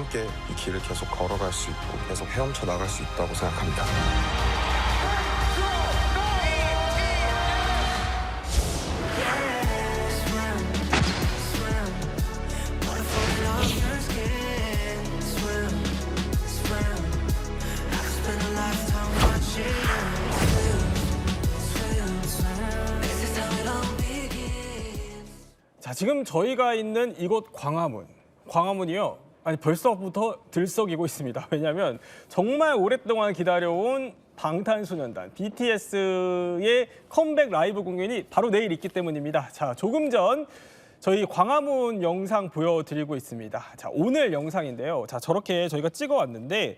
함께 이 길을 계속 걸어갈 수 있고 계속 헤엄쳐 나갈 수 있다고 생각합니다. 자, 지금 저희가 있는 이곳 광화문이요. 아니 벌써부터 들썩이고 있습니다. 왜냐하면 정말 오랫동안 기다려온 방탄소년단 BTS의 컴백 라이브 공연이 바로 내일 있기 때문입니다. 자, 조금 전 저희 광화문 영상 보여드리고 있습니다. 자, 오늘 영상인데요. 자, 저렇게 저희가 찍어왔는데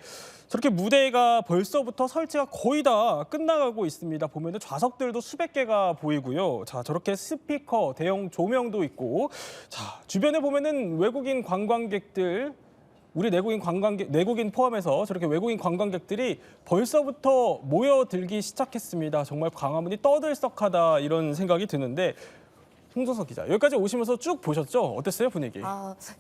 저렇게 무대가 벌써부터 설치가 거의 다 끝나가고 있습니다. 보면은 좌석들도 수백 개가 보이고요. 자, 저렇게 스피커, 대형 조명도 있고, 자, 주변에 보면은 외국인 관광객들, 우리 내국인 포함해서 저렇게 외국인 관광객들이 벌써부터 모여들기 시작했습니다. 정말 광화문이 떠들썩하다 이런 생각이 드는데. 홍정석 기자, 여기까지 오시면서 쭉 보셨죠? 어땠어요, 분위기?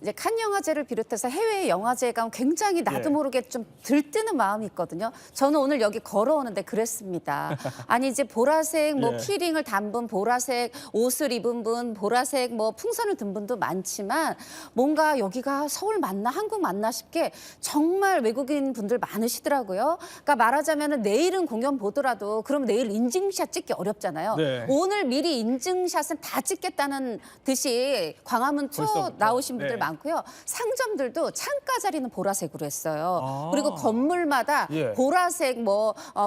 이제 칸 영화제를 비롯해서 해외 영화제가 굉장히 나도 모르게 좀 들뜨는 마음이 있거든요. 저는 오늘 여기 걸어오는데 그랬습니다. 아니 이제 보라색 키링을 담은 보라색 옷을 입은 분, 보라색 풍선을 든 분도 많지만 뭔가 여기가 서울 맞나 한국 맞나 싶게 정말 외국인 분들 많으시더라고요. 그러니까 말하자면 내일은 공연 보더라도 그럼 내일 인증샷 찍기 어렵잖아요. 네. 오늘 미리 인증샷은 다 찍겠다는 듯이 광화문 투어 나오신 분들 많고요. 상점들도 창가 자리는 보라색으로 했어요. 그리고 건물마다 보라색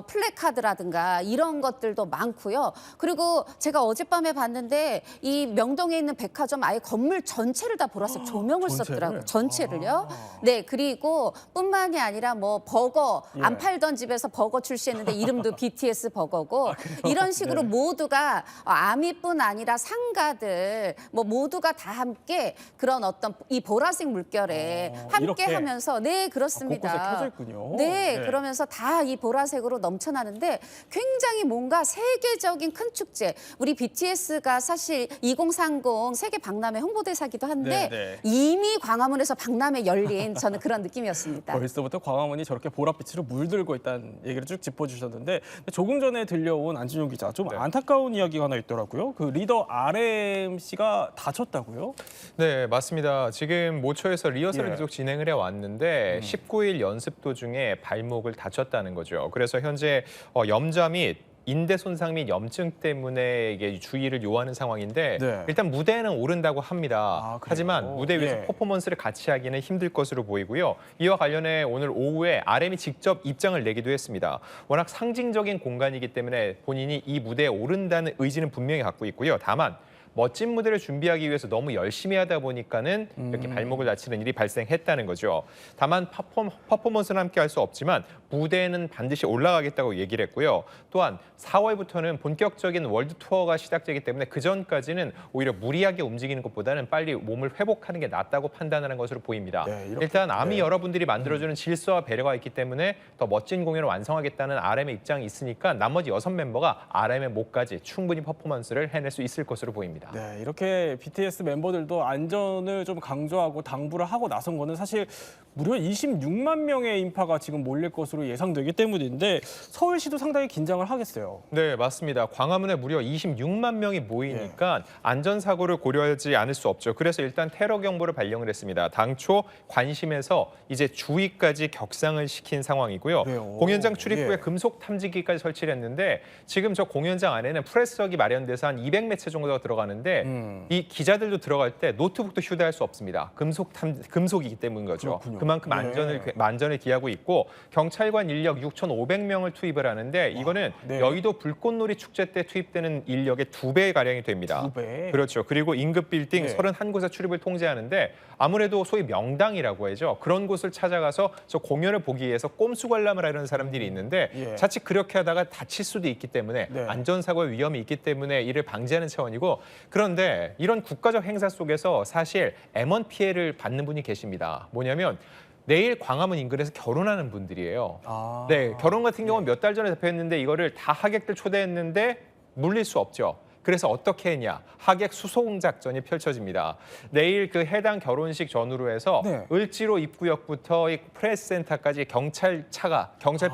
플래카드라든가 이런 것들도 많고요. 그리고 제가 어젯밤에 봤는데 이 명동에 있는 백화점 아예 건물 전체를 다 보라색 조명을 썼더라고요. 전체를요. 네, 그리고 뿐만이 아니라 버거 안 팔던 집에서 버거 출시했는데 이름도 BTS 버거고 이런 식으로 모두가 아미뿐 아니라 상가들 모두가 다 함께 그런 어떤 이 보라색 물결에 함께 하면서 네, 그렇습니다. 곳곳에 켜져 있군요. 네, 그러면서 다 이 보라색으로 넘쳐나는데 굉장히 뭔가 세계적인 큰 축제. 우리 BTS가 사실 2030 세계 박람회 홍보대사기도 한데 이미 광화문에서 박람회 열린 저는 그런 느낌이었습니다. 벌써부터 광화문이 저렇게 보랏빛으로 물들고 있다는 얘기를 쭉 짚어주셨는데 조금 전에 들려온 안진용 기자, 좀 안타까운 이야기가 하나 있더라고요. 그 리더 RM 씨가 다쳤다고요? 네, 맞습니다. 지금 모처에서 리허설을 계속 진행을 해왔는데 19일 연습 도중에 발목을 다쳤다는 거죠. 그래서 현재 염좌 및 인대 손상 및 염증 때문에 이게 주의를 요하는 상황인데 일단 무대에는 오른다고 합니다. 하지만 무대 위에서 퍼포먼스를 같이 하기는 힘들 것으로 보이고요. 이와 관련해 오늘 오후에 RM이 직접 입장을 내기도 했습니다. 워낙 상징적인 공간이기 때문에 본인이 이 무대에 오른다는 의지는 분명히 갖고 있고요. 다만 멋진 무대를 준비하기 위해서 너무 열심히 하다 보니까는 이렇게 발목을 다치는 일이 발생했다는 거죠. 다만 퍼포먼스는 함께 할 수 없지만 무대에는 반드시 올라가겠다고 얘기를 했고요. 또한 4월부터는 본격적인 월드 투어가 시작되기 때문에 그 전까지는 오히려 무리하게 움직이는 것보다는 빨리 몸을 회복하는 게 낫다고 판단하는 것으로 보입니다. 일단 아미 여러분들이 만들어주는 질서와 배려가 있기 때문에 더 멋진 공연을 완성하겠다는 RM의 입장이 있으니까 나머지 6멤버가 RM의 목까지 충분히 퍼포먼스를 해낼 수 있을 것으로 보입니다. 네, 이렇게 BTS 멤버들도 안전을 좀 강조하고 당부를 하고 나선 거는 사실 무려 26만 명의 인파가 지금 몰릴 것으로 예상되기 때문인데 서울시도 상당히 긴장을 하겠어요. 네, 맞습니다. 광화문에 무려 26만 명이 모이니까 안전사고를 고려하지 않을 수 없죠. 그래서 일단 테러 경보를 발령을 했습니다. 당초 관심에서 이제 주의까지 격상을 시킨 상황이고요. 공연장 출입구에 금속 탐지기까지 설치를 했는데 지금 저 공연장 안에는 프레스석이 마련돼서 한 200매체 정도가 들어가는데 이 기자들도 들어갈 때 노트북도 휴대할 수 없습니다. 금속이기 때문인 거죠. 그만큼 안전을 기하고 있고 경찰관 인력 6,500명을 투입을 하는데 이거는 여의도 불꽃놀이 축제 때 투입되는 인력의 2배 가량이 됩니다. 2배? 그렇죠. 그리고 임급 빌딩 31곳의 출입을 통제하는데 아무래도 소위 명당이라고 하죠. 그런 곳을 찾아가서 저 공연을 보기 위해서 꼼수 관람을 하려는 사람들이 있는데 자칫 그렇게 하다가 다칠 수도 있기 때문에 안전사고의 위험이 있기 때문에 이를 방지하는 차원이고 그런데 이런 국가적 행사 속에서 사실 M1 피해를 받는 분이 계십니다. 뭐냐면 내일 광화문 인근에서 결혼하는 분들이에요. 네, 결혼 같은 경우는 몇 달 전에 잡혀있는데 이거를 다 하객들 초대했는데 물릴 수 없죠. 그래서 어떻게 했냐? 하객 수송 작전이 펼쳐집니다. 내일 그 해당 결혼식 전후로 해서 네. 을지로 입구역부터 이 프레스센터까지 경찰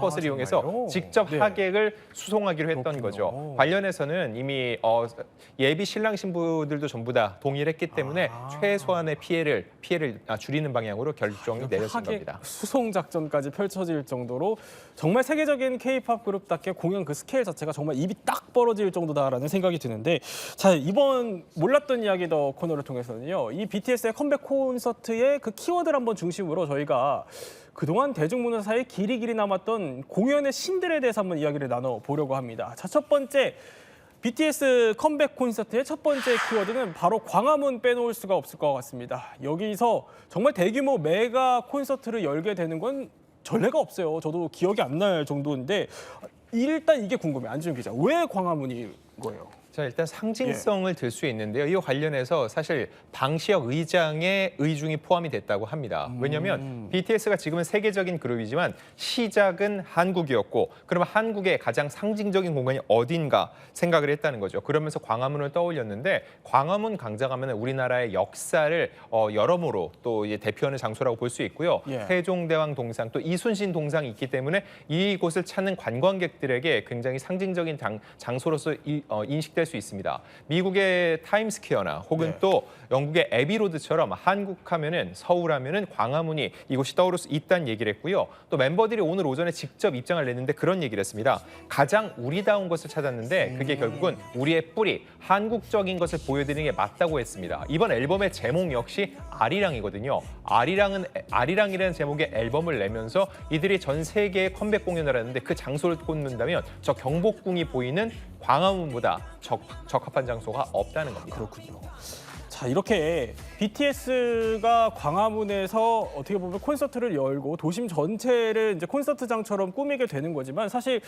버스를 이용해서 정말요? 직접 네. 하객을 수송하기로 했던 그렇군요. 거죠. 관련해서는 이미 예비 신랑 신부들도 전부 다 동의를 했기 때문에 최소한의 피해를 줄이는 방향으로 결정이 내려진 하객 겁니다. 수송 작전까지 펼쳐질 정도로 정말 세계적인 K-팝 그룹답게 공연 그 스케일 자체가 정말 입이 딱 벌어질 정도다라는 생각이 드는데, 자, 이번 몰랐던 이야기 더 코너를 통해서는요, 이 BTS의 컴백 콘서트의 그 키워드를 한번 중심으로 저희가 그동안 대중문화사에 길이 남았던 공연의 신들에 대해서 한번 이야기를 나눠보려고 합니다. 자, 첫 번째 BTS 컴백 콘서트의 첫 번째 키워드는 바로 광화문 빼놓을 수가 없을 것 같습니다. 여기서 정말 대규모 메가 콘서트를 열게 되는 건 전례가 없어요. 저도 기억이 안 날 정도인데 일단 이게 궁금해요. 안지훈 기자. 왜 광화문인 거예요? 자, 일단 상징성을 들 수 있는데요. 이와 관련해서 사실 방시혁 의장의 의중이 포함이 됐다고 합니다. 왜냐하면 BTS가 지금은 세계적인 그룹이지만 시작은 한국이었고, 그러면 한국의 가장 상징적인 공간이 어딘가 생각을 했다는 거죠. 그러면서 광화문을 떠올렸는데, 광화문 광장하면 우리나라의 역사를 여러모로 또 대표하는 장소라고 볼 수 있고요. 예. 세종대왕 동상, 또 이순신 동상이 있기 때문에 이곳을 찾는 관광객들에게 굉장히 상징적인 장소로서 인식될 수 있습니다. 미국의 타임스퀘어나 혹은 네. 또 영국의 에비로드처럼 한국 하면은, 서울 하면은 광화문이 이곳이 떠오를 수 있다는 얘기를 했고요. 또 멤버들이 오늘 오전에 직접 입장을 냈는데 그런 얘기를 했습니다. 가장 우리다운 것을 찾았는데 그게 결국은 우리의 뿌리, 한국적인 것을 보여드리는 게 맞다고 했습니다. 이번 앨범의 제목 역시 아리랑이거든요. 아리랑이라는 제목의 앨범을 내면서 이들이 전 세계에 컴백 공연을 하는데 그 장소를 꼽는다면 저 경복궁이 보이는 광화문보다 적합한 장소가 없다는 겁니다. 그렇군요. 자, 이렇게 BTS가 광화문에서 어떻게 보면 콘서트를 열고 도심 전체를 이제 콘서트장처럼 꾸미게 되는 거지만, 사실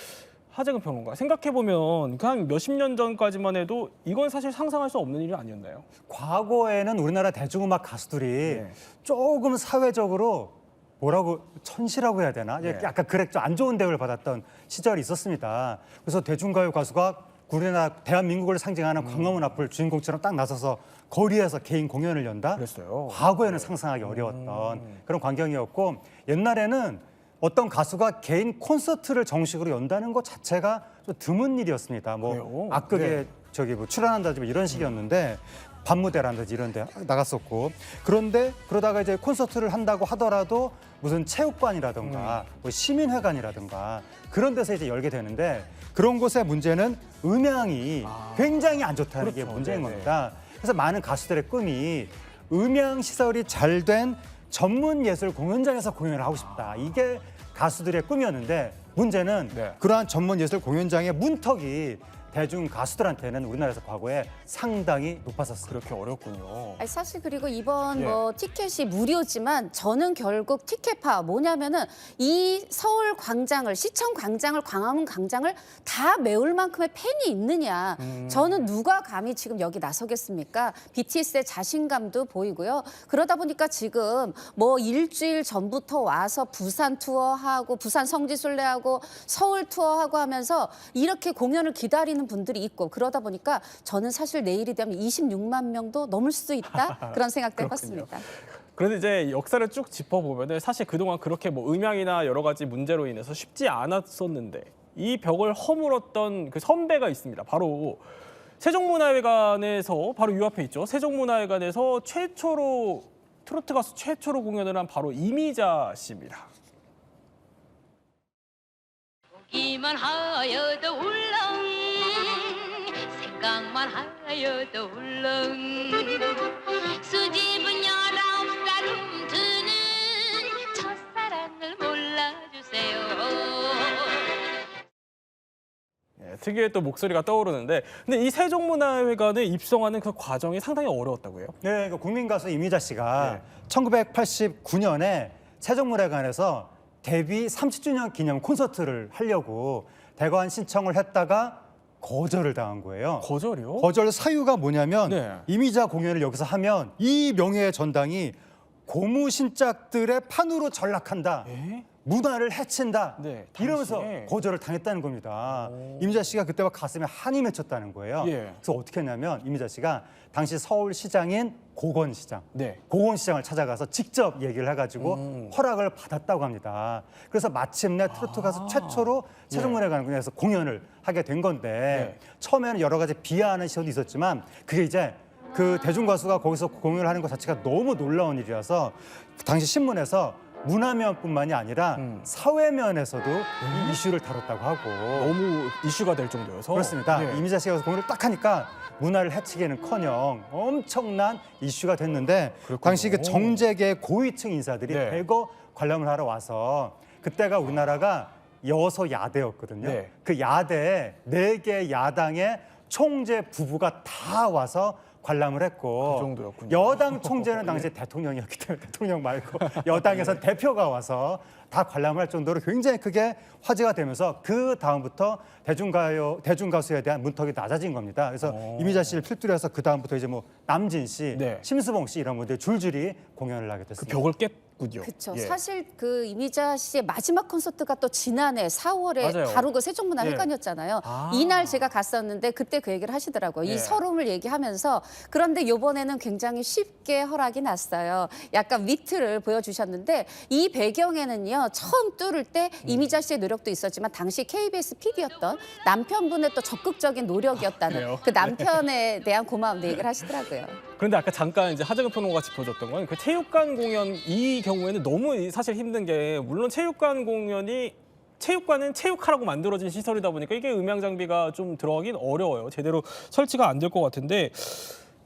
하재근 평론가, 생각해보면 그냥 몇십 년 전까지만 해도 이건 사실 상상할 수 없는 일이 아니었나요? 과거에는 우리나라 대중음악 가수들이 네. 조금 사회적으로 뭐라고 천시라고 해야 되나? 네. 약간 그래 좀 안 좋은 대우를 받았던 시절이 있었습니다. 그래서 대중가요 가수가 우리나라 대한민국을 상징하는 광화문 앞을 주인공처럼 딱 나서서 거리에서 개인 공연을 연다? 그랬어요. 과거에는 상상하기 어려웠던 그런 광경이었고, 옛날에는 어떤 가수가 개인 콘서트를 정식으로 연다는 것 자체가 좀 드문 일이었습니다. 그래요? 뭐 악극에 네. 뭐 출연한다든지 이런 식이었는데, 밤무대라든지 이런 데 나갔었고, 그런데 그러다가 이제 콘서트를 한다고 하더라도 무슨 체육관이라든가 뭐 시민회관이라든가 그런 데서 이제 열게 되는데, 그런 곳의 문제는 음향이 굉장히 안 좋다는 게 그렇죠. 문제인 네네. 겁니다. 그래서 많은 가수들의 꿈이 음향 시설이 잘 된 전문 예술 공연장에서 공연을 하고 싶다. 이게 가수들의 꿈이었는데, 문제는 네. 그러한 전문 예술 공연장의 문턱이 대중 가수들한테는 우리나라에서 과거에 상당히 높았었어요. 그렇게 어렵군요. 아니, 사실 그리고 이번 예. 뭐 티켓이 무료지만 저는 결국 티켓파 뭐냐면은 이 서울 광장을, 시청 광장을, 광화문 광장을 다 메울 만큼의 팬이 있느냐. 저는 누가 감히 지금 여기 나서겠습니까? BTS의 자신감도 보이고요. 그러다 보니까 지금 뭐 일주일 전부터 와서 부산 투어하고 부산 성지순례하고 서울 투어하고 하면서 이렇게 공연을 기다리는 분들이 있고, 그러다 보니까 저는 사실 내일이 되면 26만 명도 넘을 수도 있다, 그런 생각도 해봤습니다. 그런데 이제 역사를 쭉 짚어보면 사실 그동안 그렇게 뭐 음향이나 여러 가지 문제로 인해서 쉽지 않았었는데, 이 벽을 허물었던 그 선배가 있습니다. 바로 세종문화회관에서, 바로 요 앞에 있죠. 세종문화회관에서 최초로, 트로트 가수 최초로 공연을 한 바로 이미자 씨입니다. 보기만 하여도 울렁, 생각만 하여도 울렁, 수집은 19살 훔드는 첫사랑을 몰라주세요. 예, 특유의 또 목소리가 떠오르는데, 근데 이 세종문화회관에 입성하는 그 과정이 상당히 어려웠다고요? 네, 그 국민 가수 이미자 씨가 네. 1989년에 세종문화회관에서 데뷔 30주년 기념 콘서트를 하려고 대관 신청을 했다가 거절을 당한 거예요. 거절이요? 거절 사유가 뭐냐면, 네. 이미자 공연을 여기서 하면 이 명예의 전당이 고무신짝들의 판으로 전락한다. 에? 문화를 해친다 네, 이러면서 당시에. 거절을 당했다는 겁니다. 이미자 씨가 그때 막 가슴에 한이 맺혔다는 거예요. 예. 그래서 어떻게 했냐면 이미자 씨가 당시 서울시장인 고건시장, 네. 고건시장을 찾아가서 직접 얘기를 해가지고 허락을 받았다고 합니다. 그래서 마침내 트로트 가수 최초로 세종문화회관에서 공연을 하게 된 건데 처음에는 여러 가지 비하하는 시선도 있었지만 그게 이제 그 대중가수가 거기서 공연을 하는 것 자체가 너무 놀라운 일이라서 당시 신문에서 문화면뿐만이 아니라 사회면에서도 이 이슈를 다뤘다고 하고 너무 이슈가 될 정도여서. 그렇습니다. 예. 이미자 씨가 공연을 딱 하니까 문화를 해치기는커녕 엄청난 이슈가 됐는데 당시 그 정재계 고위층 인사들이 네. 대거 관람을 하러 와서 그때가 우리나라가 여서야대였거든요. 네. 그 야대에 4개 야당의 총재 부부가 다 와서 관람을 했고 그 정도였군요. 여당 총재는 당시 대통령이었기 때문에 대통령 말고 여당에서 대표가 와서 다 관람을 할 정도로 굉장히 크게 화제가 되면서 그 다음부터 대중가수에 대한 문턱이 낮아진 겁니다. 그래서 이미자 씨를 필두로 해서 그 다음부터 이제 뭐 남진 씨, 네. 심수봉 씨 이런 분들이 줄줄이 공연을 하게 그 됐습니다. 벽을 깼군요. 그렇죠. 예. 사실 그 이미자 씨의 마지막 콘서트가 또 지난해 4월에 맞아요. 바로 그 세종문화회관이었잖아요. 아. 이날 제가 갔었는데 그때 그 얘기를 하시더라고요. 예. 이 서름을 얘기하면서 그런데 이번에는 굉장히 쉽게 허락이 났어요. 약간 위트를 보여주셨는데 이 배경에는요. 처음 뚫을 때 이미자 씨의 노력도 있었지만 당시 KBS PD였던 남편분의 또 적극적인 노력이었다는 그래요? 그 남편에 대한 고마움도 얘기를 하시더라고요. 그런데 아까 잠깐 이제 하정우 평론가가 짚어줬던 건 그 체육관 공연 이 경우에는 너무 사실 힘든 게 물론 체육관은 체육하라고 만들어진 시설이다 보니까 이게 음향 장비가 좀 들어가긴 어려워요. 제대로 설치가 안 될 것 같은데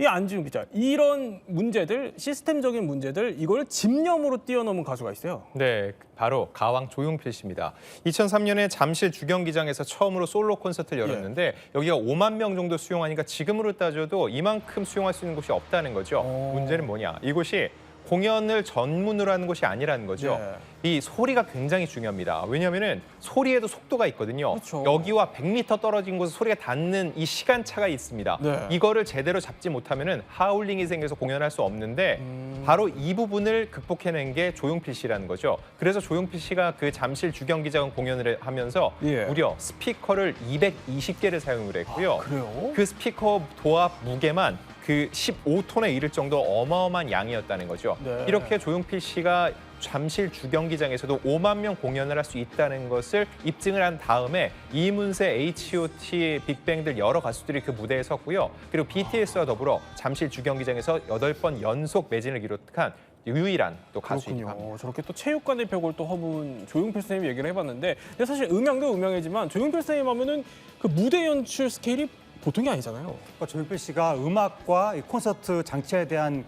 이 안지훈 기자 이런 문제들 시스템적인 문제들 이걸 집념으로 뛰어넘은 가수가 있어요. 네, 바로 가왕 조용필 씨입니다. 2003년에 잠실 주경기장에서 처음으로 솔로 콘서트를 열었는데 여기가 5만 명 정도 수용하니까 지금으로 따져도 이만큼 수용할 수 있는 곳이 없다는 거죠. 문제는 뭐냐? 이곳이 공연을 전문으로 하는 곳이 아니라는 거죠. 이 소리가 굉장히 중요합니다. 왜냐하면 소리에도 속도가 있거든요. 그렇죠. 여기와 100m 떨어진 곳에 소리가 닿는 이 시간차가 있습니다. 네. 이거를 제대로 잡지 못하면 하울링이 생겨서 공연할 수 없는데 바로 이 부분을 극복해낸 게 조용필 씨라는 거죠. 그래서 조용필 씨가 그 잠실 주경기장 공연을 하면서 예. 무려 스피커를 220개를 사용을 했고요. 그래요? 그 스피커 도합 무게만 그 15톤에 이를 정도 어마어마한 양이었다는 거죠. 네. 이렇게 조용필 씨가 잠실 주경기장에서도 5만 명 공연을 할 수 있다는 것을 입증을 한 다음에 이문세, H.O.T, 빅뱅들 여러 가수들이 그 무대에 섰고요. 그리고 BTS와 더불어 잠실 주경기장에서 8번 연속 매진을 기록한 유일한 또 가수이기도 합니다. 그렇군요. 저렇게 또 체육관의 벽을 또 허문 조용필 선생님이 얘기를 해봤는데 근데 사실 음향도 음향이지만 조용필 선생님 하면은 그 무대 연출 스케일이 보통이 아니잖아요. 그러니까 조용필 씨가 음악과 이 콘서트 장치에 대한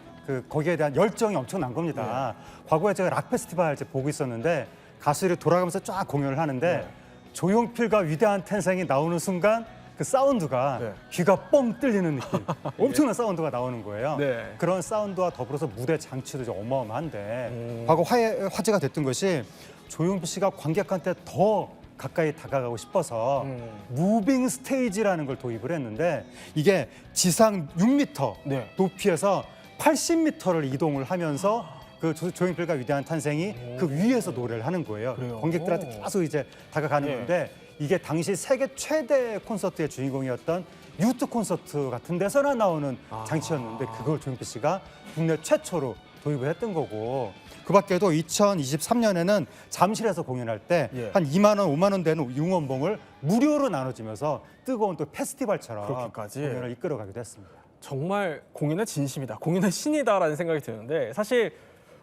거기에 대한 열정이 엄청난 겁니다. 과거에 제가 락 페스티벌 이제 보고 있었는데 가수들이 돌아가면서 쫙 공연을 하는데 조용필과 위대한 탄생이 나오는 순간 그 사운드가 귀가 뻥 뚫리는 느낌, 엄청난 사운드가 나오는 거예요. 네. 그런 사운드와 더불어서 무대 장치도 좀 어마어마한데 과거 화제가 됐던 것이 조용필 씨가 관객한테 더 가까이 다가가고 싶어서 무빙 스테이지라는 걸 도입을 했는데 이게 지상 6m 네. 높이에서 80m를 이동을 하면서 그 조용필과 위대한 탄생이 그 위에서 노래를 하는 거예요. 그래요? 관객들한테 계속 이제 다가가는 건데 이게 당시 세계 최대 콘서트의 주인공이었던 유트 콘서트 같은 데서나 나오는 장치였는데 그걸 조용필 씨가 국내 최초로 도입을 했던 거고 그 밖에도 2023년에는 잠실에서 공연할 때 한 2만 원, 5만 원 되는 응원봉을 무료로 나눠주면서 뜨거운 또 페스티벌처럼 그렇게까지? 공연을 이끌어가기도 했습니다. 정말 공연의 진심이다. 공연의 신이다라는 생각이 드는데 사실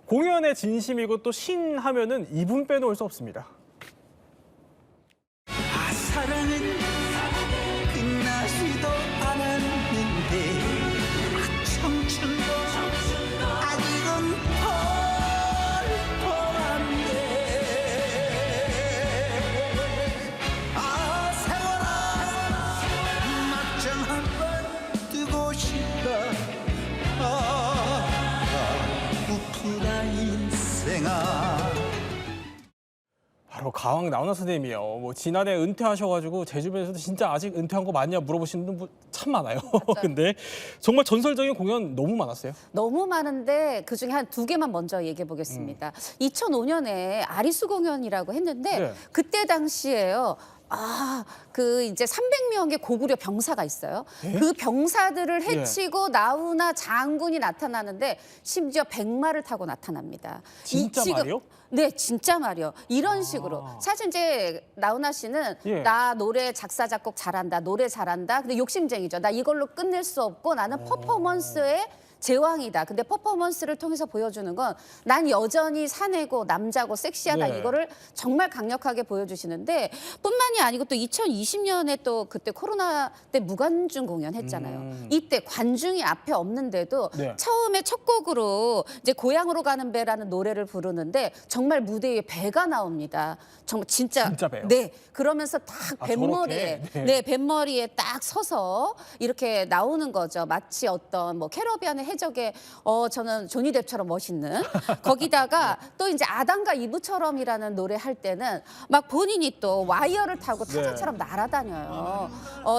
공연의 진심이고 또 신 하면은 이분 빼놓을 수 없습니다. 사랑은 끝나지도 않았는데 청춘도 아직은 펄펄한데 세월아 막장 한번 뜨고 싶다 우프다 인생아 바로 가왕 나훈아 선생님이요. 뭐 지난해 은퇴하셔가지고 제 주변에서도 진짜 아직 은퇴한 거 맞냐 물어보시는 분 참 많아요. 근데 정말 전설적인 공연 너무 많았어요. 너무 많은데 그중에 한 2개만 먼저 얘기해 보겠습니다. 2005년에 아리수 공연이라고 했는데 네. 그때 당시에요. 그 이제 300명의 고구려 병사가 있어요. 그 병사들을 해치고 나훈아 장군이 나타나는데 심지어 백마를 타고 나타납니다. 진짜 말이요? 네, 진짜 말이요. 이런 식으로. 사실 이제 나훈아 씨는 나 노래 작사 작곡 잘한다, 노래 잘한다. 근데 욕심쟁이죠. 나 이걸로 끝낼 수 없고 나는 퍼포먼스에 제왕이다. 근데 퍼포먼스를 통해서 보여주는 건 난 여전히 사내고 남자고 섹시하다. 네. 이거를 정말 강력하게 보여주시는데 뿐만이 아니고 또 2020년에 또 그때 코로나 때 무관중 공연했잖아요. 이때 관중이 앞에 없는데도 네. 처음에 첫 곡으로 이제 고향으로 가는 배라는 노래를 부르는데 정말 무대 위에 배가 나옵니다. 정말 진짜 배요? 네. 그러면서 딱 뱃머리에 저렇게? 네. 네, 뱃머리에 딱 서서 이렇게 나오는 거죠. 마치 어떤 뭐 캐러비안의 해적의 저는 조니 뎁처럼 멋있는 거기다가 또 이제 아담과 이브처럼이라는 노래 할 때는 막 본인이 또 와이어를 타고 타자처럼 날아다녀요.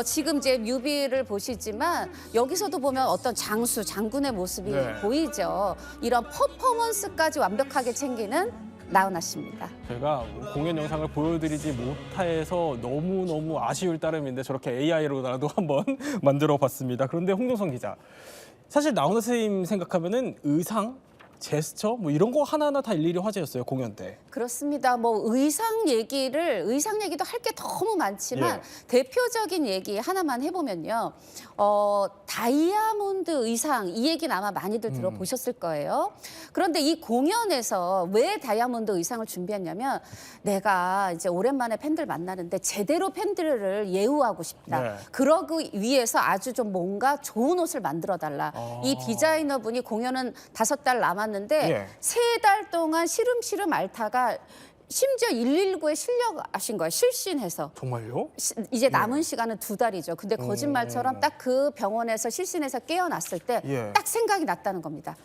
지금 이제 뮤비를 보시지만 여기서도 보면 어떤 장군의 모습이 네. 보이죠. 이런 퍼포먼스까지 완벽하게 챙기는 나훈아 씨입니다. 제가 공연 영상을 보여드리지 못해서 너무너무 아쉬울 따름인데 저렇게 AI로라도 한번 만들어봤습니다. 그런데 홍종성 기자, 사실 나훈아 선생님 생각하면은 의상, 제스처 뭐 이런 거 하나하나 다 일일이 화제였어요, 공연 때. 그렇습니다. 뭐 의상 얘기도 할 게 너무 많지만 대표적인 얘기 하나만 해보면요. 다이아몬드 의상 이 얘기는 아마 많이들 들어보셨을 거예요. 그런데 이 공연에서 왜 다이아몬드 의상을 준비했냐면 내가 이제 오랜만에 팬들 만나는데 제대로 팬들을 예우하고 싶다. 네. 그러기 위해서 아주 좀 뭔가 좋은 옷을 만들어 달라. 이 디자이너분이 공연은 5달 남았는데 3달 동안 시름시름 앓다가 심지어 119에 실려가신 거예요. 실신해서. 정말요? 이제 남은 시간은 2달이죠. 근데 거짓말처럼 딱 그 병원에서 실신해서 깨어났을 때 딱 생각이 났다는 겁니다.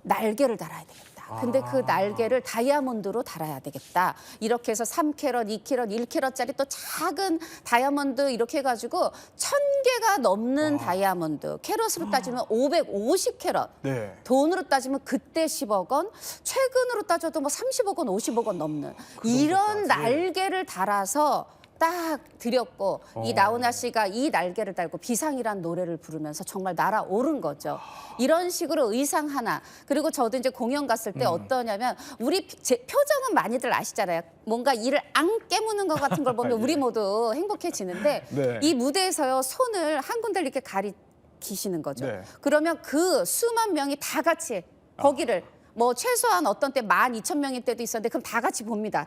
날개를 달아야 되겠다. 근데 그 날개를 다이아몬드로 달아야 되겠다. 이렇게 해서 3캐럿, 2캐럿, 1캐럿짜리 또 작은 다이아몬드 이렇게 해가지고 1000개가 넘는 다이아몬드. 캐럿으로 따지면 550캐럿. 네. 돈으로 따지면 그때 10억 원, 최근으로 따져도 뭐 30억 원, 50억 원 넘는 이런 날개를 달아서 딱 드렸고 이 나훈아 씨가 이 날개를 달고 비상이란 노래를 부르면서 정말 날아오른 거죠. 이런 식으로 의상 하나. 그리고 저도 이제 공연 갔을 때 어떠냐면 우리 제 표정은 많이들 아시잖아요. 뭔가 이를 앙 깨무는 것 같은 걸 보면 우리 모두 행복해지는데 네. 이 무대에서요 손을 한 군데를 이렇게 가리키시는 거죠. 네. 그러면 그 수만 명이 다 같이 거기를 뭐 최소한 어떤 때 12,000명일 때도 있었는데 그럼 다 같이 봅니다.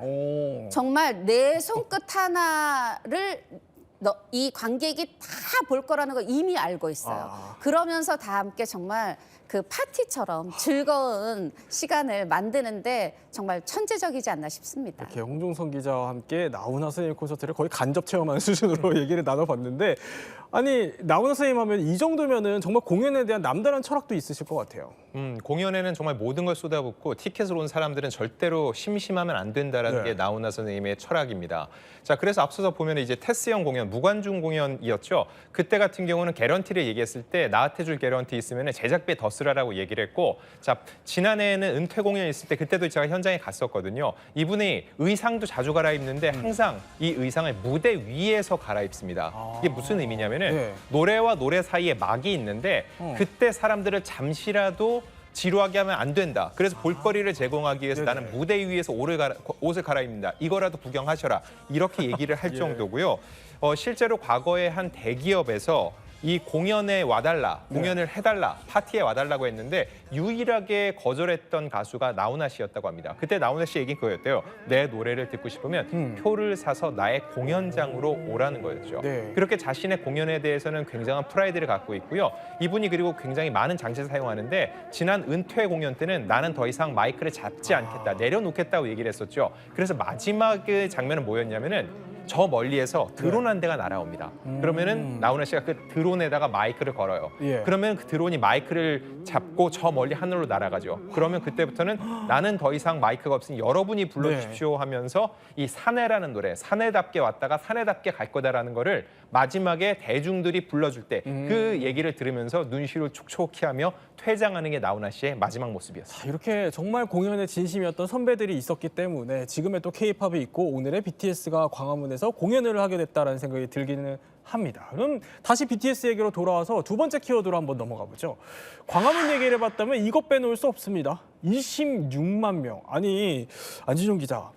정말 내 손끝 하나를 이 관객이 다 볼 거라는 걸 이미 알고 있어요. 그러면서 다 함께 정말 그 파티처럼 즐거운 시간을 만드는데 정말 천재적이지 않나 싶습니다. 이렇게 홍종성 기자와 함께 나훈아 선생님 콘서트를 거의 간접 체험하는 수준으로 얘기를 나눠봤는데 아니 나훈아 선생님 하면 이 정도면은 정말 공연에 대한 남다른 철학도 있으실 것 같아요. 공연에는 정말 모든 걸 쏟아붓고 티켓을 온 사람들은 절대로 심심하면 안 된다라는 게 나훈아 선생님의 철학입니다. 자, 그래서 앞서서 보면 이제 테스형 공연, 무관중 공연이었죠. 그때 같은 경우는 개런티를 얘기했을 때 나한테 줄 개런티 있으면 제작비에 더 쓰라라고 얘기를 했고, 자, 지난해에는 은퇴 공연 있을 때 그때도 제가 현장에 갔었거든요. 이분이 의상도 자주 갈아입는데 항상 이 의상을 무대 위에서 갈아입습니다. 이게 무슨 의미냐면은 노래와 노래 사이에 막이 있는데 그때 사람들을 잠시라도 지루하게 하면 안 된다. 그래서 볼거리를 제공하기 위해서 나는 무대 위에서 옷을 갈아입는다. 이거라도 구경하셔라. 이렇게 얘기를 할 정도고요. 실제로 과거에 한 대기업에서 이 공연에 와달라, 공연을 해달라, 파티에 와달라고 했는데 유일하게 거절했던 가수가 나훈아 씨였다고 합니다. 그때 나훈아 씨 얘기는 그거였대요. 내 노래를 듣고 싶으면 표를 사서 나의 공연장으로 오라는 거였죠. 그렇게 자신의 공연에 대해서는 굉장한 프라이드를 갖고 있고요. 이분이 그리고 굉장히 많은 장치를 사용하는데 지난 은퇴 공연 때는 나는 더 이상 마이크를 잡지 않겠다, 내려놓겠다고 얘기를 했었죠. 그래서 마지막 장면은 뭐였냐면은 저 멀리에서 드론 한 대가 날아옵니다. 그러면은 나훈아 씨가 그 드론에다가 마이크를 걸어요. 예. 그러면 그 드론이 마이크를 잡고 저 멀리 하늘로 날아가죠. 그러면 그때부터는 나는 더 이상 마이크가 없으니 여러분이 불러주십시오 하면서 이 사내라는 노래, 사내답게 왔다가 사내답게 갈 거다라는 거를 마지막에 대중들이 불러줄 때 그 얘기를 들으면서 눈시울 촉촉히 하며 퇴장하는 게 나훈아 씨의 마지막 모습이었어요. 자, 이렇게 정말 공연에 진심이었던 선배들이 있었기 때문에 지금의 또 K-팝이 있고 오늘의 BTS가 광화문에서 공연을 하게 됐다는 생각이 들기는 합니다. 그럼 다시 BTS 얘기로 돌아와서 두 번째 키워드로 한번 넘어가 보죠. 광화문 얘기를 해봤다면 이것 빼놓을 수 없습니다. 26만 명. 아니, 안진용 기자.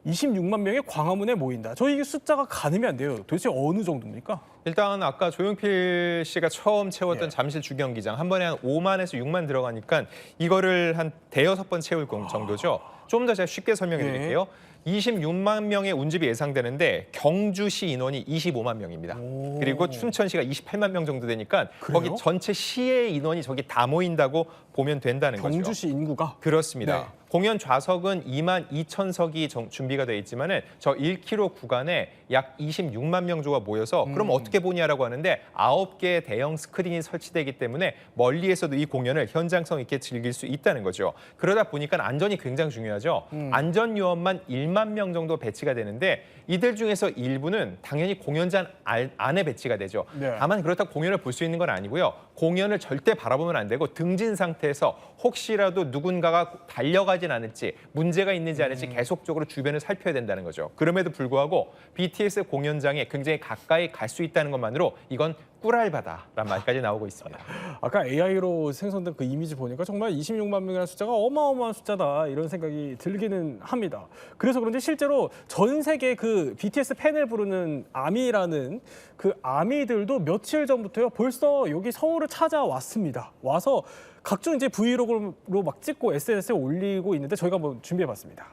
26만 명이 광화문에 모인다. 저 이게 숫자가 가늠이 안 돼요. 도대체 어느 정도입니까? 일단 아까 조용필 씨가 처음 채웠던 예. 잠실 주경기장 한 번에 한 5만에서 6만 들어가니까 이거를 한 대여섯 번 채울 정도죠. 좀 더 제가 쉽게 설명해 드릴게요. 26만 명의 운집이 예상되는데 경주시 인원이 25만 명입니다. 그리고 춘천시가 28만 명 정도 되니까 그래요? 거기 전체 시의 인원이 저기 다 모인다고 보면 된다는 거죠. 경주시 인구가? 그렇습니다. 네. 공연 좌석은 2만 2천석이 준비가 돼 있지만은 저 1km 구간에 약 26만 명 정도가 모여서 그럼 어떻게 보냐라고 하는데 9개의 대형 스크린이 설치되기 때문에 멀리에서도 이 공연을 현장성 있게 즐길 수 있다는 거죠. 그러다 보니까 안전이 굉장히 중요하죠. 안전 요원만 1만 명 정도 배치가 되는데 이들 중에서 일부는 당연히 공연장 안에 배치가 되죠. 네. 다만 그렇다고 공연을 볼 수 있는 건 아니고요. 공연을 절대 바라보면 안 되고 등진 상태에서 혹시라도 누군가가 달려가진 않을지 문제가 있는지 않을지 계속적으로 주변을 살펴야 된다는 거죠. 그럼에도 불구하고 BTS 공연장에 굉장히 가까이 갈 수 있다는 것만으로 이건 꿀알바다라는 말까지 나오고 있습니다. 아까 AI로 생성된 그 이미지 보니까 정말 26만 명이라는 숫자가 어마어마한 숫자다 이런 생각이 들기는 합니다. 그래서 그런지 실제로 전 세계 그 BTS 팬을 부르는 아미라는 그 아미들도 며칠 전부터요 벌써 여기 서울을 찾아왔습니다. 와서 각종 이제 브이로그로 막 찍고 SNS에 올리고 있는데 저희가 한번 준비해봤습니다.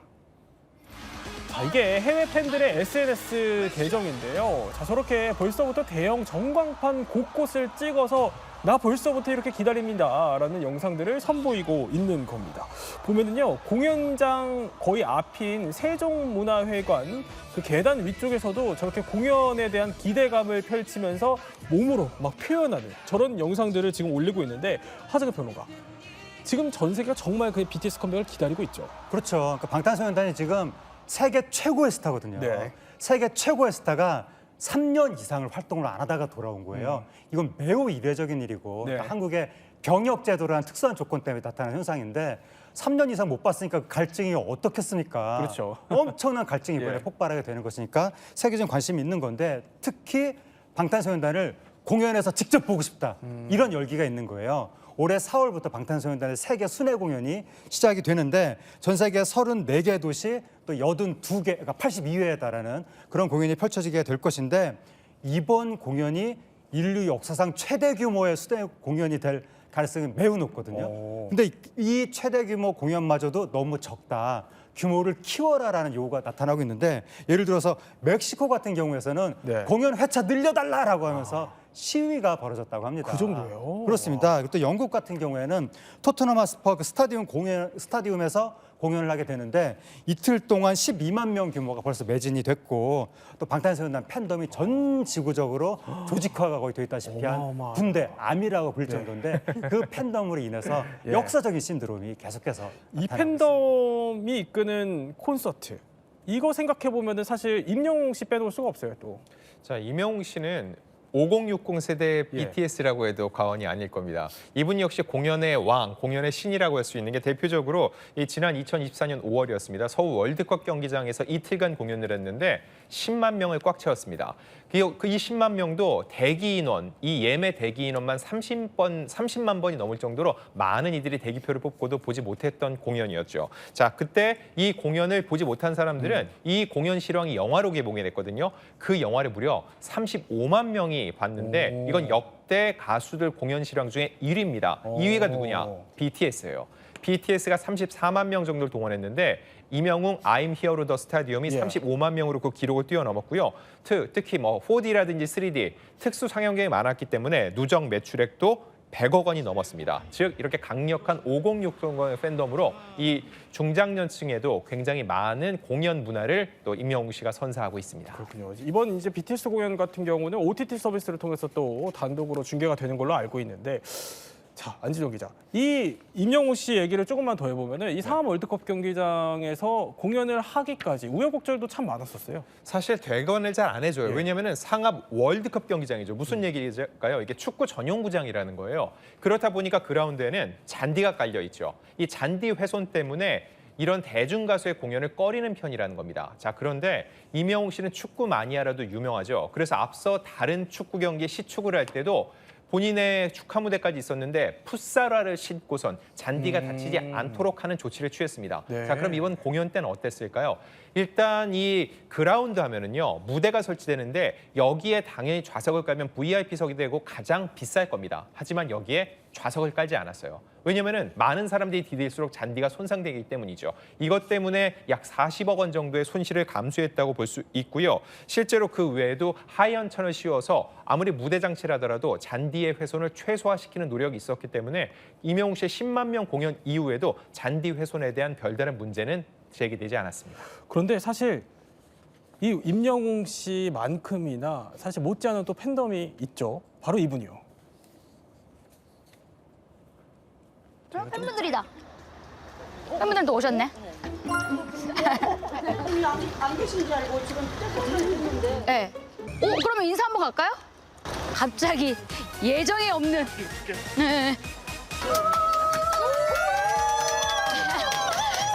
자, 이게 해외 팬들의 SNS 계정인데요. 자, 저렇게 벌써부터 대형 전광판 곳곳을 찍어서 나 벌써부터 이렇게 기다립니다라는 영상들을 선보이고 있는 겁니다. 보면은요, 공연장 거의 앞인 세종문화회관 그 계단 위쪽에서도 저렇게 공연에 대한 기대감을 펼치면서 몸으로 막 표현하는 저런 영상들을 지금 올리고 있는데 하재근 평론가. 지금 전 세계가 정말 그 BTS 컴백을 기다리고 있죠. 그렇죠. 그러니까 방탄소년단이 지금 세계 최고의 스타거든요. 네. 세계 최고의 스타가 3년 이상을 활동을 안 하다가 돌아온 거예요. 이건 매우 이례적인 일이고 네. 그러니까 한국의 병역 제도라는 특수한 조건 때문에 나타나는 현상인데 3년 이상 못 봤으니까 그 갈증이 어떻겠습니까? 그렇죠. 엄청난 갈증이 이번에 예. 폭발하게 되는 것이니까 세계적인 관심이 있는 건데 특히 방탄소년단을 공연에서 직접 보고 싶다. 이런 열기가 있는 거예요. 올해 4월부터 방탄소년단의 세계 순회 공연이 시작이 되는데 전 세계 34개 도시 또 82개, 그러니까 82회에 달하는 그런 공연이 펼쳐지게 될 것인데 이번 공연이 인류 역사상 최대 규모의 순회 공연이 될 가능성이 매우 높거든요. 근데 이 최대 규모 공연마저도 너무 적다. 규모를 키워라라는 요구가 나타나고 있는데 예를 들어서 멕시코 같은 경우에서는 네. 공연 회차 늘려달라라고 하면서 시위가 벌어졌다고 합니다. 그 정도예요? 그렇습니다. 또 영국 같은 경우에는 토트넘 하스퍼 그 스타디움에서 공연을 하게 되는데 이틀 동안 12만 명 규모가 벌써 매진이 됐고 또 방탄소년단 팬덤이 전 지구적으로 조직화가 거의 돼 있다시피 한 어마어마하다. 군대 암이라고 불릴 정도인데 그 팬덤으로 인해서 예. 역사적인 신드롬이 계속해서 이 나타나고 팬덤이 이끄는 콘서트 이거 생각해 보면은 사실 임영웅 씨 빼놓을 수가 없어요 또. 자, 임영웅 씨는 5060 세대의 예. BTS라고 해도 과언이 아닐 겁니다. 이분 역시 공연의 왕, 공연의 신이라고 할 수 있는 게 대표적으로 이 지난 2024년 5월이었습니다. 서울 월드컵 경기장에서 이틀간 공연을 했는데 10만 명을 꽉 채웠습니다. 이 10만 명도 대기 인원, 이 예매 대기 인원만 30만 번이 넘을 정도로 많은 이들이 대기표를 뽑고도 보지 못했던 공연이었죠. 자, 그때 이 공연을 보지 못한 사람들은 이 공연 실황이 영화로 개봉이 됐거든요. 그 영화를 무려 35만 명이 봤는데 이건 역대 가수들 공연 실황 중에 1위입니다. 2위가 누구냐? BTS예요. BTS가 34만 명 정도를 동원했는데 임영웅 I'm Here to the Stadium이 예. 35만 명으로 그 기록을 뛰어넘었고요. 특히 뭐 4D라든지 3D 특수 상영객이 많았기 때문에 누적 매출액도 100억 원이 넘었습니다. 즉 이렇게 강력한 506의 팬덤으로 이 중장년층에도 굉장히 많은 공연 문화를 또 임영웅 씨가 선사하고 있습니다. 그렇군요. 이번 이제 BTS 공연 같은 경우는 OTT 서비스를 통해서 또 단독으로 중계가 되는 걸로 알고 있는데, 자, 안지정 기자, 이 임영웅 씨 얘기를 조금만 더 해보면은 이 상암 월드컵 경기장에서 공연을 하기까지 우여곡절도 참 많았었어요. 사실 대관을 잘 안 해줘요. 예. 왜냐하면 상암 월드컵 경기장이죠. 무슨 얘기일까요? 이게 축구 전용구장이라는 거예요. 그렇다 보니까 그라운드에는 잔디가 깔려 있죠. 이 잔디 훼손 때문에 이런 대중 가수의 공연을 꺼리는 편이라는 겁니다. 자, 그런데 임영웅 씨는 축구 마니아라도 유명하죠. 그래서 앞서 다른 축구 경기 시축을 할 때도 본인의 축하 무대까지 있었는데 풋사라를 신고선 잔디가 다치지 않도록 하는 조치를 취했습니다. 네. 자, 그럼 이번 공연 때는 어땠을까요? 일단 이 그라운드 하면은요, 무대가 설치되는데 여기에 당연히 좌석을 깔면 VIP석이 되고 가장 비쌀 겁니다. 하지만 여기에 좌석을 깔지 않았어요. 왜냐면은 많은 사람들이 디딜수록 잔디가 손상되기 때문이죠. 이것 때문에 약 40억 원 정도의 손실을 감수했다고 볼 수 있고요. 실제로 그 외에도 하이언천을 씌워서 아무리 무대 장치를 하더라도 잔디의 훼손을 최소화시키는 노력이 있었기 때문에 임영웅 씨의 10만 명 공연 이후에도 잔디 훼손에 대한 별다른 문제는 제기되지 않았습니다. 그런데 사실 이 임영웅 씨만큼이나 사실 못지않은 또 팬덤이 있죠. 바로 이분이요. 팬분들이다. 팬분들도 오셨네. 안 계신 줄 알고 지금 떼고 있는데. 네. 오, 그러면 인사 한번 갈까요? 갑자기 예정에 없는. 네.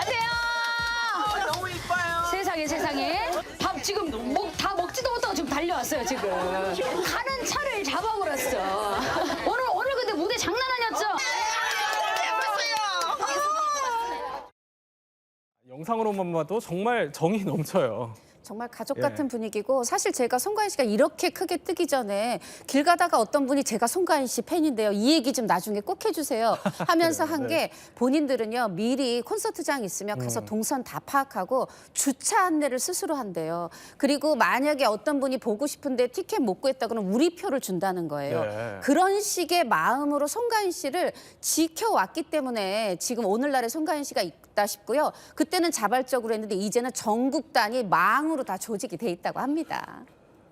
안녕하세요. 너무 이뻐요. 세상에 세상에. 밥 지금 다 먹지도 못하고 지금 달려왔어요 지금. 가는 차를 잡아버렸어. 오늘 근데 무대 장난 아니었죠? 영상으로만 봐도 정말 정이 넘쳐요. 정말 가족 예. 같은 분위기고, 사실 제가 송가인 씨가 이렇게 크게 뜨기 전에 길 가다가 어떤 분이 제가 송가인 씨 팬인데요, 이 얘기 좀 나중에 꼭 해주세요 하면서 한 게, 본인들은요 미리 콘서트장 있으면 가서 동선 다 파악하고 주차 안내를 스스로 한대요. 그리고 만약에 어떤 분이 보고 싶은데 티켓 못 구했다 그러면 우리 표를 준다는 거예요. 예. 그런 식의 마음으로 송가인 씨를 지켜왔기 때문에 지금 오늘날의 송가인 씨가 있다 싶고요. 그때는 자발적으로 했는데 이제는 전국 단위 망으로 다 조직이 돼 있다고 합니다.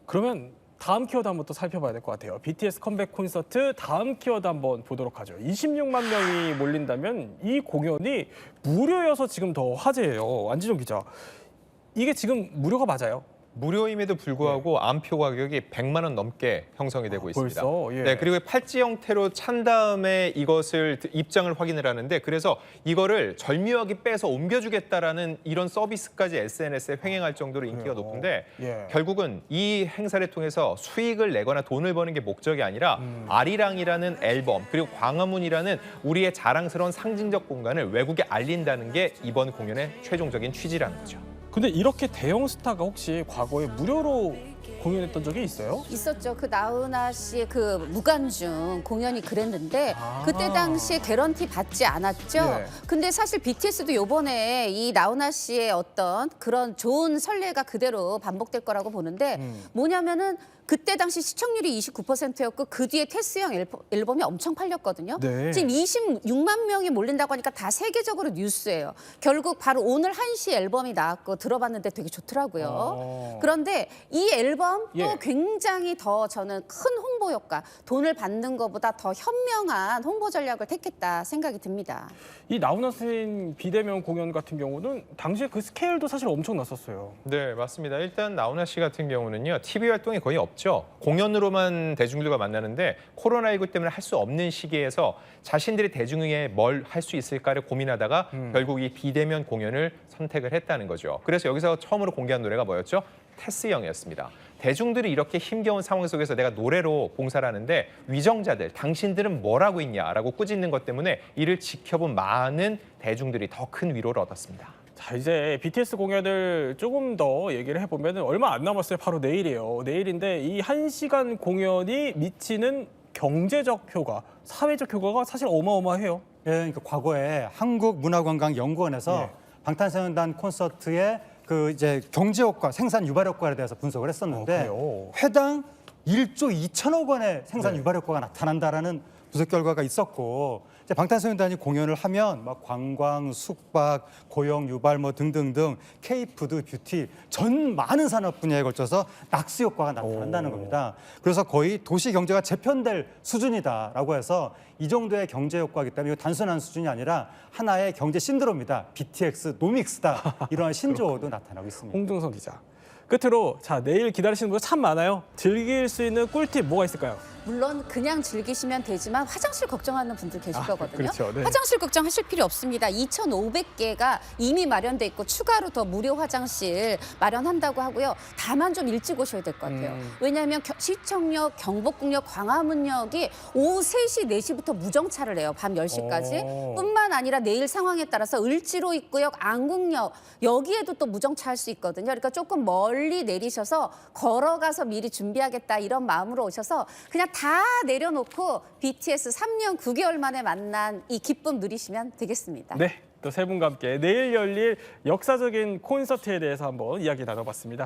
그러면 다음 키워드 한번 또 살펴봐야 될 것 같아요. BTS 컴백 콘서트 다음 키워드 한번 보도록 하죠. 26만 명이 몰린다면 이 공연이 무료여서 지금 더 화제예요. 안지정 기자, 이게 지금 무료가 맞아요? 무료임에도 불구하고 암표 가격이 100만 원 넘게 형성이 되고 있습니다. 벌써? 예. 네, 그리고 팔찌 형태로 찬 다음에 이것을 입장을 확인을 하는데, 그래서 이거를 절묘하게 빼서 옮겨주겠다라는 이런 서비스까지 SNS에 횡행할 정도로 인기가 그래요. 높은데, 예. 결국은 이 행사를 통해서 수익을 내거나 돈을 버는 게 목적이 아니라 아리랑이라는 앨범, 그리고 광화문이라는 우리의 자랑스러운 상징적 공간을 외국에 알린다는 게 이번 공연의 최종적인 취지라는 거죠. 근데 이렇게 대형 스타가 혹시 과거에 무료로 공연했던 적이 있어요? 있었죠. 그 나훈아 씨의 그 무관중 공연이 그랬는데, 아. 그때 당시에 개런티 받지 않았죠. 예. 근데 사실 BTS도 요번에 이 나훈아 씨의 어떤 그런 좋은 선례가 그대로 반복될 거라고 보는데, 뭐냐면은 그때 당시 시청률이 29%였고 그 뒤에 테스형 앨범이 엄청 팔렸거든요. 네. 지금 26만 명이 몰린다고 하니까 다 세계적으로 뉴스예요. 결국 바로 오늘 1시 앨범이 나왔고 들어봤는데 되게 좋더라고요. 그런데 이 앨범도 예. 굉장히 더 저는 큰 홍보 효과, 돈을 받는 것보다 더 현명한 홍보 전략을 택했다 생각이 듭니다. 이 나훈아 선생님 비대면 공연 같은 경우는 당시에 그 스케일도 사실 엄청났었어요. 네, 맞습니다. 일단 나훈아 씨 같은 경우는요, TV 활동이 거의 없죠. 공연으로만 대중들과 만나는데 코로나19 때문에 할 수 없는 시기에서 자신들이 대중에게 뭘 할 수 있을까를 고민하다가 결국 이 비대면 공연을 선택을 했다는 거죠. 그래서 여기서 처음으로 공개한 노래가 뭐였죠? 테스형이었습니다. 대중들이 이렇게 힘겨운 상황 속에서 내가 노래로 봉사를 하는데 위정자들, 당신들은 뭘 하고 있냐라고 꾸짖는 것 때문에 이를 지켜본 많은 대중들이 더 큰 위로를 얻었습니다. 자, 이제 BTS 공연을 조금 더 얘기를 해보면 얼마 안 남았어요. 바로 내일이에요. 내일인데 이 1시간 공연이 미치는 경제적 효과, 사회적 효과가 사실 어마어마해요. 예, 그러니까 과거에 한국문화관광연구원에서 예. 방탄소년단 콘서트의 그 이제 경제 효과, 생산 유발 효과에 대해서 분석을 했었는데, 그래요? 회당 1조 2천억 원의 생산 네. 유발 효과가 나타난다라는 분석 결과가 있었고 이제 방탄소년단이 공연을 하면 막 관광, 숙박, 고용 유발 뭐 등등등 K푸드, 뷰티 전 많은 산업 분야에 걸쳐서 낙수 효과가 나타난다는 겁니다. 그래서 거의 도시 경제가 재편될 수준이다라고 해서 이 정도의 경제 효과이기 때문에 이거 단순한 수준이 아니라 하나의 경제 신드롬이다. BTX 노믹스다. 이러한 신조어도 나타나고 있습니다. 홍중성 기자. 끝으로 자 내일 기다리시는 분들 참 많아요. 즐길 수 있는 꿀팁 뭐가 있을까요? 물론 그냥 즐기시면 되지만 화장실 걱정하는 분들 계실 거거든요. 그렇죠. 네. 화장실 걱정하실 필요 없습니다. 2,500개가 이미 마련돼 있고 추가로 더 무료 화장실 마련한다고 하고요. 다만 좀 일찍 오셔야 될 것 같아요. 왜냐하면 시청역, 경복궁역, 광화문역이 오후 3시, 4시부터 무정차를 해요. 밤 10시까지. 뿐만 아니라 내일 상황에 따라서 을지로 입구역, 안국역 여기에도 또 무정차 할 수 있거든요. 그러니까 조금 멀리 내리셔서 걸어가서 미리 준비하겠다 이런 마음으로 오셔서 그냥 다 내려놓고 BTS 3년 9개월 만에 만난 이 기쁨 누리시면 되겠습니다. 네, 또 세 분과 함께 내일 열릴 역사적인 콘서트에 대해서 한번 이야기 나눠봤습니다.